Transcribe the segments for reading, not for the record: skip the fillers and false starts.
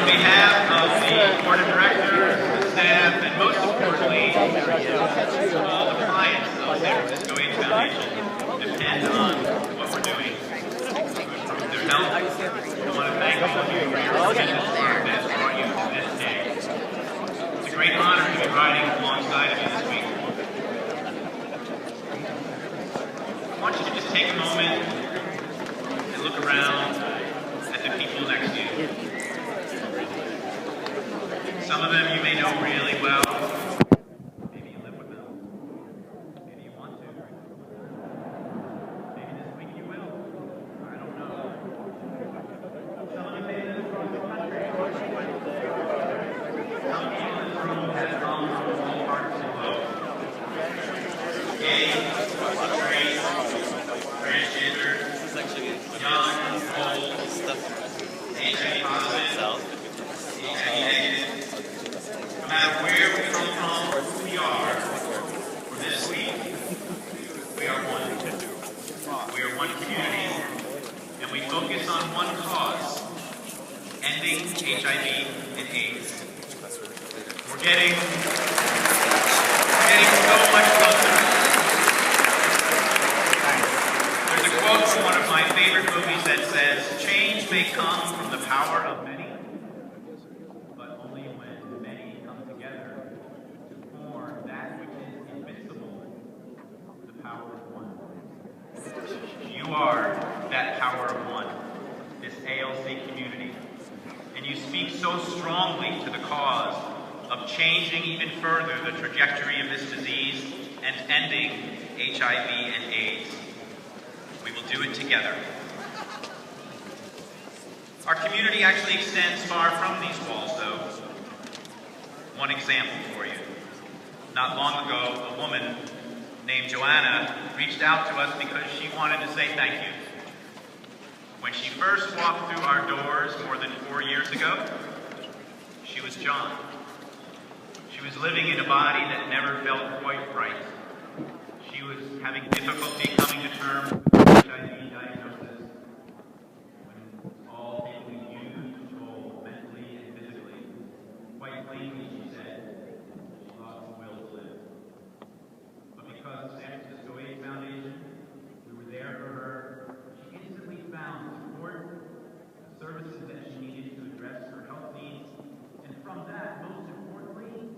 On behalf of the board of directors, the staff, and most importantly, all the clients of the San Francisco AIDS Foundation depend on what we're doing to improve their health. I want to thank all of you for your tremendous work that's brought you to this day. It's a great honor to be riding alongside of you this week. I want you to just take a moment and look around at the people next to you. Some of them you may know really well. Maybe you live with them. Maybe you want to. Maybe this week you will. I don't know. Some of you may live across the country. Some people in this room have come from all parts of the globe. Gay, straight, transgender, young, old, HIV positive, HIV negative. No matter where we come from or who we are, for this week, we are one. We are one community, and we focus on one cause, ending HIV and AIDS. We're getting so much closer. There's a quote from one of my favorite movies that says, "Change may come from the power of many, but only when many come together to form that which is invincible, the power of one." You are that power of one, this ALC community, and you speak so strongly to the cause of changing even further the trajectory of this disease and ending HIV and AIDS. We will do it together. Our community actually extends far from these walls, though. One example for you. Not long ago, a woman named Joanna reached out to us because she wanted to say thank you. When she first walked through our doors more than 4 years ago, she was John. She was living in a body that never felt quite right. She was having difficulty coming to terms with her HIV diagnosis when all taking a huge toll mentally and physically. Quite plainly, she said, she lost the will to live. But because the San Francisco AIDS Foundation, we were there for her, she instantly found support, the services that she needed to address her health needs, and from that, most importantly,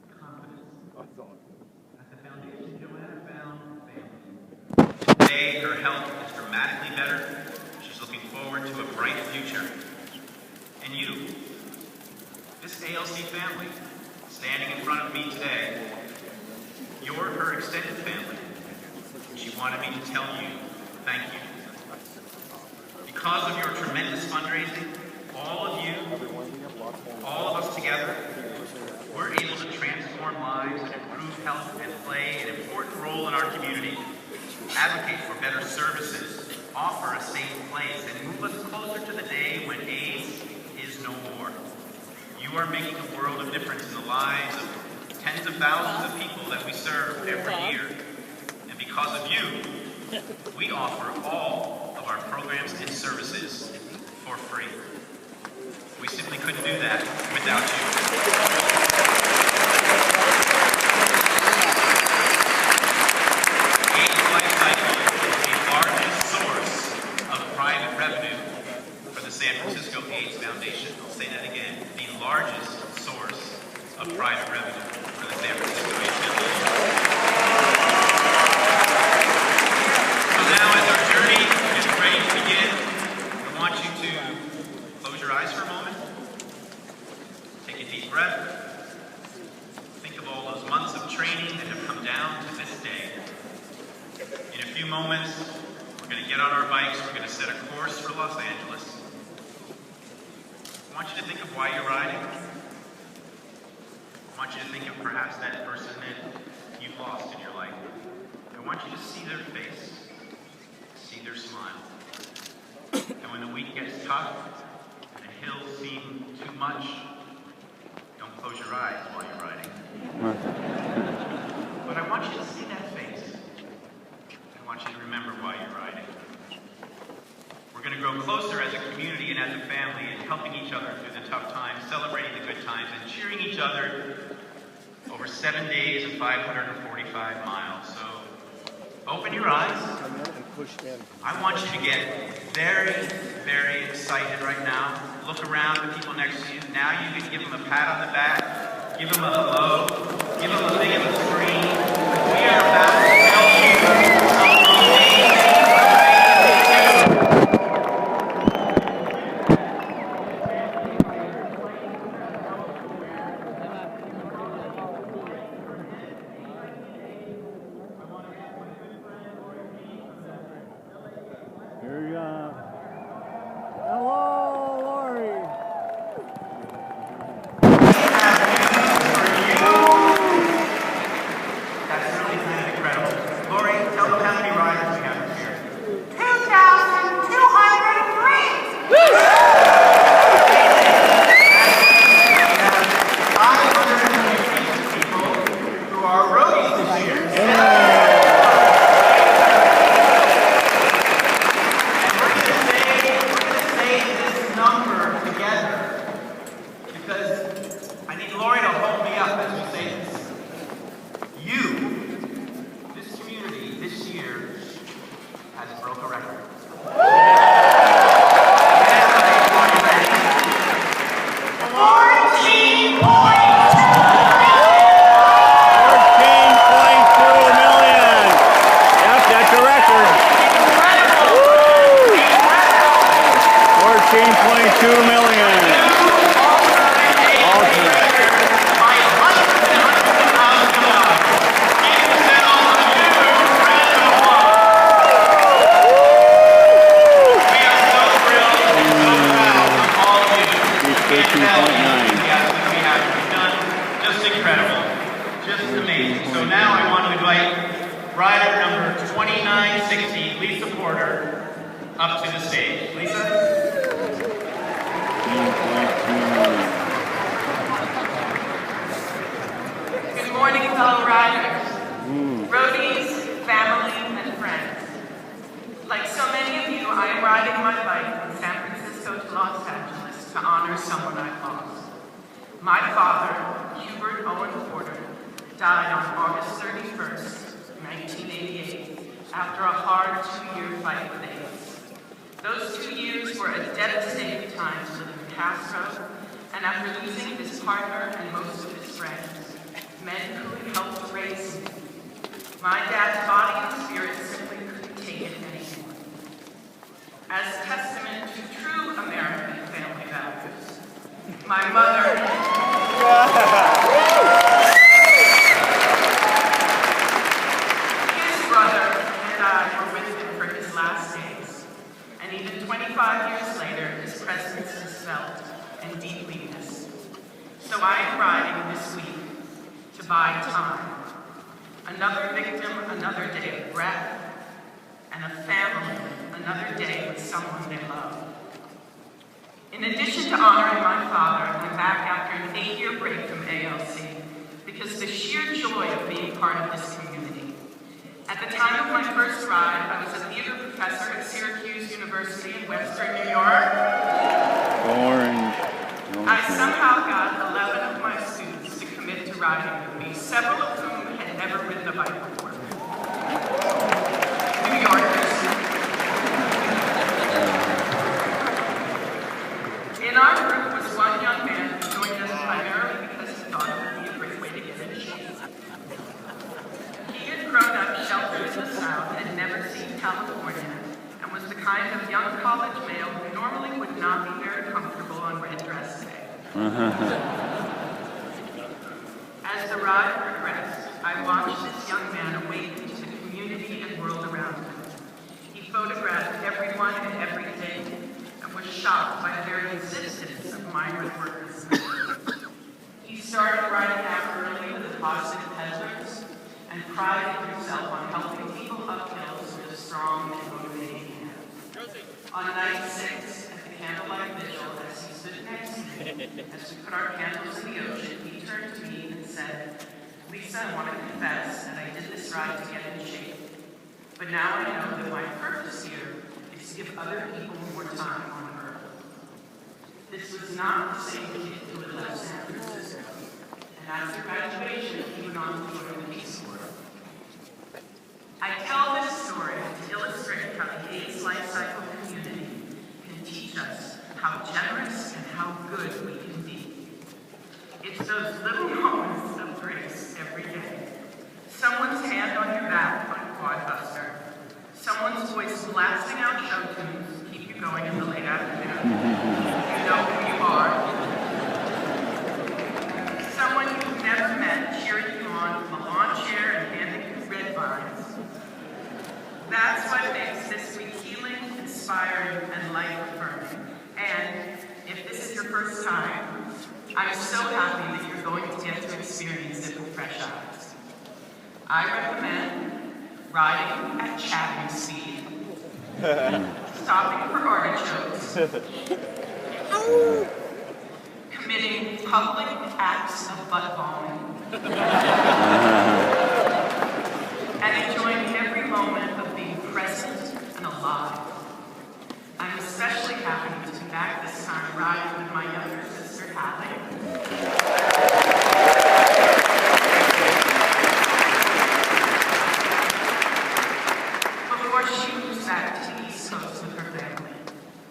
confidence. At the foundation, Joanna found family. Today, her health is dramatically better. She's looking forward to a bright future. And you, this ALC family, standing in front of me today, you're her extended family. She wanted me to tell you, thank you. Because of your tremendous fundraising, all of you, all of us together, we're able to transform lives and improve health and play an important role in our community, advocate for better services, offer a safe place, and move us closer to the day when AIDS is no more. You are making a world of difference in the lives of tens of thousands of people that we serve every year. And because of you, we offer all of our programs and services for free. We simply couldn't do that without you. LifeCycle is the largest source of private revenue for the San Francisco AIDS Foundation. I'll say that again. The largest source of private revenue for the San Francisco AIDS Foundation. So now as our journey is ready to begin, I want you to close your eyes for a moment. Take a deep breath. Think of all those months of training that have come down to this day. In a few moments, we're going to get on our bikes, we're going to set a course for Los Angeles. I want you to think of why you're riding. I want you to think of perhaps that person that you've lost in your life. I want you to see their face, see their smile. And when the week gets tough and the hills seem too much, don't close your eyes while you're riding. But I want you to see that face. I want you to remember why you're riding. We're going to grow closer as a community and as a family in helping each other through the tough times. and cheering each other over 7 days and 545 miles. So open your eyes. I want you to get very, very excited right now. Look around the people next to you. Now you can give them a pat on the back, give them a hello, give them a big of a scream. We are about to tell you something amazing. Here we go. Hello, Lori. That's really kind of incredible. Lori, tell them how many riders we have this year. 2,203! We have 550 people who are roadies this year. Lori will hold me up as we say this. This community, this year, has broke a record. 14.2 million. Yep, that's a record. 14.2 million. So now I want to invite rider number 2960, Lisa Porter, up to the stage. Lisa? Good morning, fellow riders, roadies, family, and friends. Like so many of you, I am riding my bike from San Francisco to Los Angeles to honor someone I've lost. My father, Hubert Owen Porter, died on August 31st, 1988, after a hard 2-year fight with AIDS. Those 2 years were a devastating time to live in Castro, and after losing his partner and most of his friends, men who had helped raise me, my dad's body and spirit simply couldn't take it anymore. As testament to true American family values, my mother... And even 25 years later, his presence is felt and deeply missed. So I am riding this week to buy time. Another victim, another day of breath, and a family, another day with someone they love. In addition to honoring my father, I'm back after an 8-year break from ALC because the sheer joy of being part of this community. At the time of my first ride, I was a theater professor at Syracuse University in Western New York. Orange. I somehow got 11 of my students to commit to riding with me, several of whom had never ridden a bike before. New Yorkers. In our group was one young man who joined us primarily because he thought it would be a great way to get in shape. He had grown up sheltered in the South and never seen California, and was the kind of young college male who normally would not be very comfortable on red dress day. As the ride progressed, I watched this young man awaken to the community and world around him. He photographed everyone and everything, and was shocked by the very existence of migrant workers. He started riding out early with the positive peddlers, and prided himself on helping people up hills with a strong and motivating hand. On night 6, at the candlelight vigil, as he stood next to me, as we put our candles in the ocean, he turned to me and said, "Lisa, I want to confess that I did this ride to get in shape. But now I know that my purpose here is to give other people more time on Earth." This was not the same kid who had left San Francisco after graduation, he went on to join the Peace Corps. I tell this story to illustrate how the AIDS LifeCycle community can teach us how generous and how good we can be. It's those little moments of grace every day. Someone's hand on your back on Quadbuster. Someone's voice blasting out show tunes to keep you going in the late afternoon. You know who you are. Someone you've never met cheering you on from a lawn chair and handing you red vines. That's what makes this week healing, inspiring, and life-affirming. And if this is your first time, I'm so happy that you're going to get to experience it with fresh eyes. I recommend riding at chatting speed, stopping for artichokes, committing public acts of butt vomiting, and enjoying every moment of being present and alive. I'm especially happy to be back this time riding with my younger sister, Daly. Before she moves back to the East Coast with her family,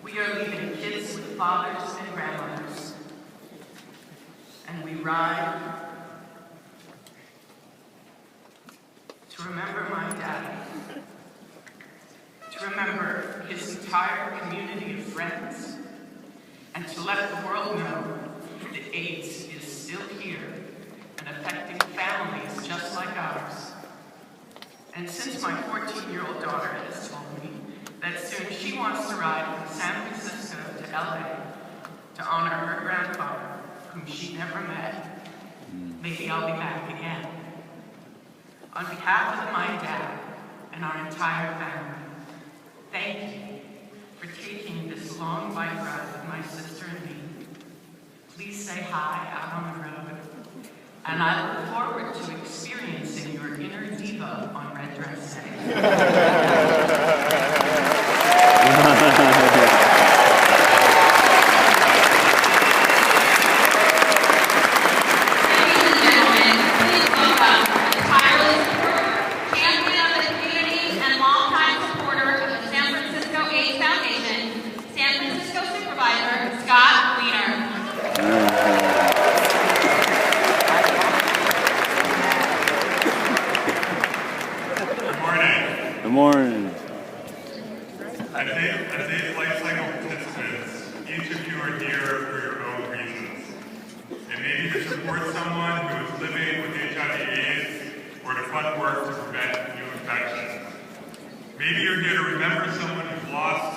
we are leaving kids with fathers and grandmothers. And we ride to remember my daddy, to remember his entire community of friends, and to let the world know that AIDS is still here and affecting families just like ours. And since my 14-year-old daughter has told me that soon she wants to ride from San Francisco to LA to honor her grandfather, whom she never met, maybe I'll be back again. On behalf of my dad and our entire family, thank you for taking this long bike ride with my sister and me. Please say hi out on the road, and I look forward to experiencing your inner diva on Red Dress Day. Good morning. As Daily LifeCycle participants, each of you are here for your own reasons. It may be to support someone who is living with HIV/AIDS or to fund work to prevent new infections. Maybe you're here to remember someone you've lost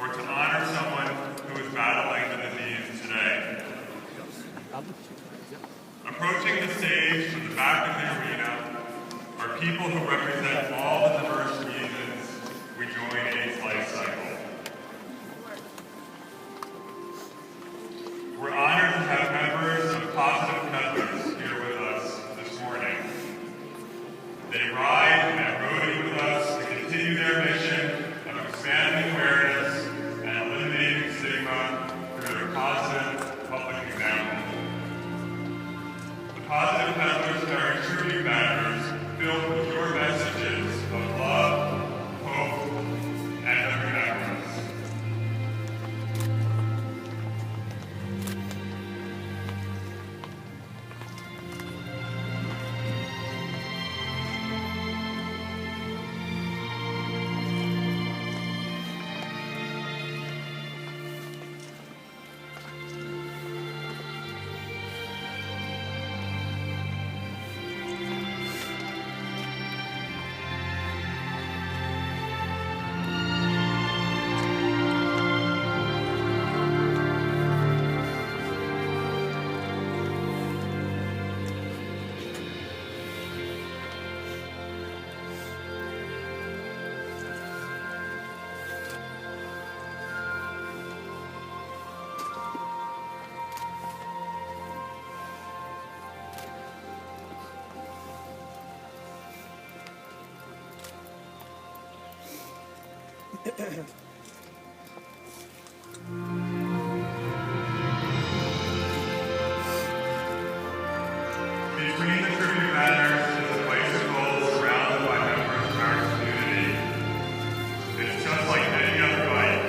or to honor someone who is battling the disease today. Approaching the stage from the back of the arena are people who represent all the diverse reasons we join AIDS LifeCycle. We're honored to have members of Positive Peddlers here with us this morning. They ride and roadie with us to continue their mission of expanding awareness and eliminating stigma through their positive public example. The Positive Peddlers carry tribute banners filled with your messages of love, hope, and remembrance. Between the tribute banners is a bicycle surrounded by members of our community. It's just like any other bike.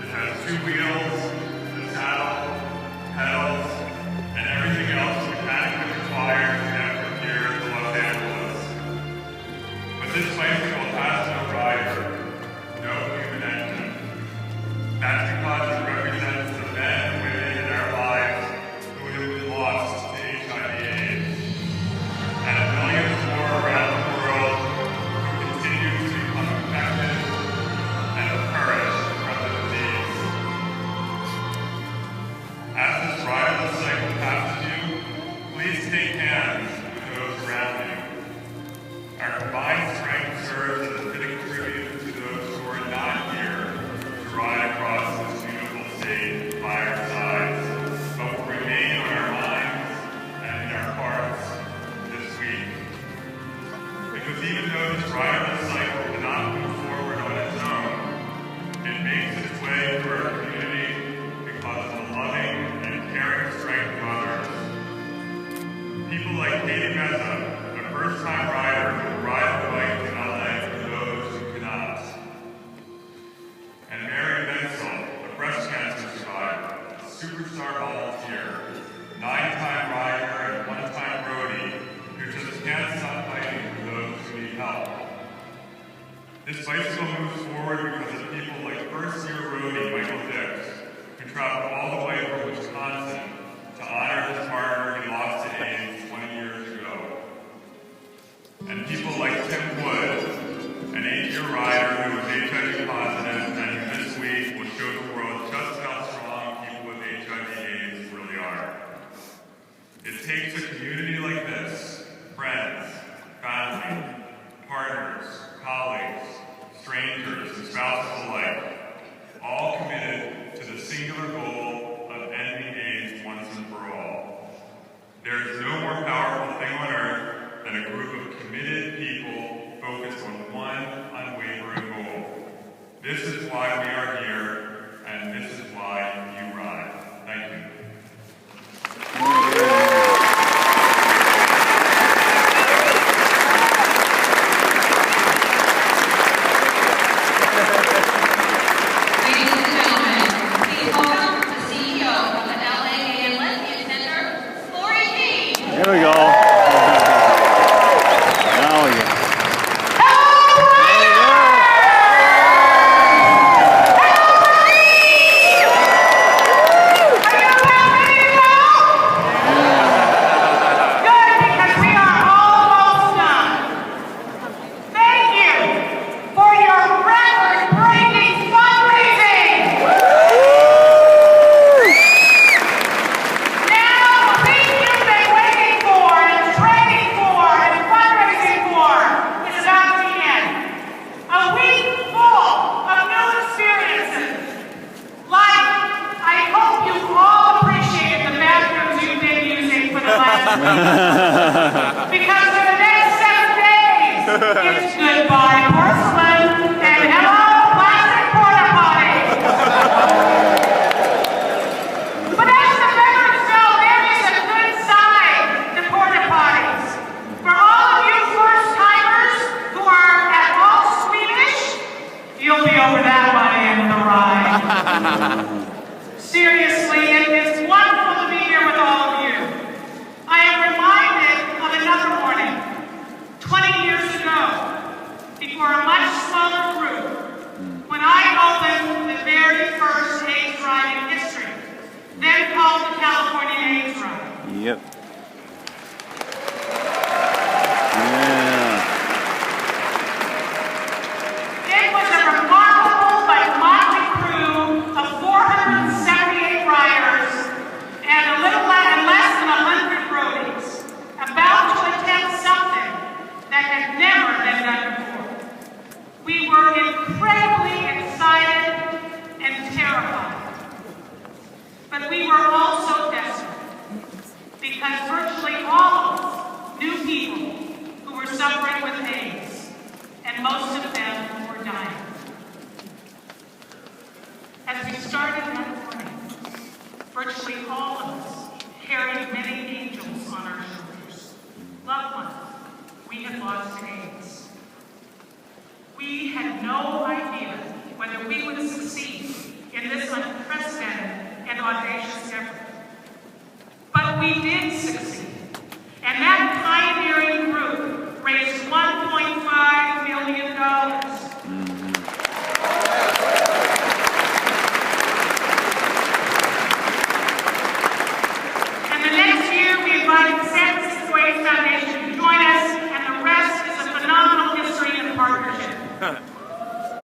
It has 2 wheels, a saddle, pedals, and everything else mechanically required to get from here to Los Angeles. But this bicycle has no rider, no human engine. That's because it represents the men and women in our lives who have been lost to HIV/AIDS, and millions more around the world who continue to become infected and perish from the disease. As this riderless cycle passes you, please take hands with those around you. Our combined strength serves as a fitting tribute to those who are not here to ride across this beautiful state by our sides, but will remain on our minds and in our hearts this week. Because even though this riderless cycle cannot move forward on its own, it makes its way through our community because of the loving and caring strength of others. People like Katie Meza, a first-time rider who will ride the bike in LA for those who cannot. And Mary Bensel, a breast cancer survivor, a superstar volunteer, 9-time rider and 1-time roadie, who just can't stop fighting for those who need help. This bicycle moves forward because of people like first-year roadie Michael Dix, who traveled all the way from Wisconsin to honor his partner he lost to AIDS 20 years ago. And people like Tim Wood, an 8-year rider who was HIV positive and who this week will show the world just how strong people with HIV/AIDS really are. It takes a community like this, friends, family, partners, colleagues, strangers, and spouses alike, all committed to the singular goal of ending AIDS once and for all. There is no more powerful thing on earth than a group of committed people focused on one unwavering goal. This is why we are here, and this is why you ride. Thank you. Ladies and gentlemen, please welcome the CEO of the LA Gay and Lesbian Center, Lori G. There we go. Now we go. Good, because we are almost done. Thank you for your record-breaking fundraising. Now, the thing you've been waiting for and training for and fundraising for is about to end. A week full of new experiences. Like, I hope you all appreciated the bathrooms you've been using for the last week. Because for the next 7 days, it's goodbye porcelain and hello plastic porta potty. But as the members know, there is a good side to porta potties. For all of you first-timers who are at all squeamish, you'll be over that by the end of the ride. Seriously, it is wonderful to be here with all of you. I am reminded of another morning, 20 years ago, before a much smaller group, when I opened the very first AIDS ride in history, then called the California AIDS Ride. Yep. Yeah. It was a remarkable but motley crew of 478 riders and a little less than 100 roadies, about to attempt something that had never been done before. We were incredibly excited and terrified, but we were also desperate because virtually all of us knew people who were suffering with AIDS, and most of them were dying. As we started that morning, virtually all of us carried many angels on our shoulders. loved ones we had lost to AIDS. We had no idea whether we would succeed in this unprecedented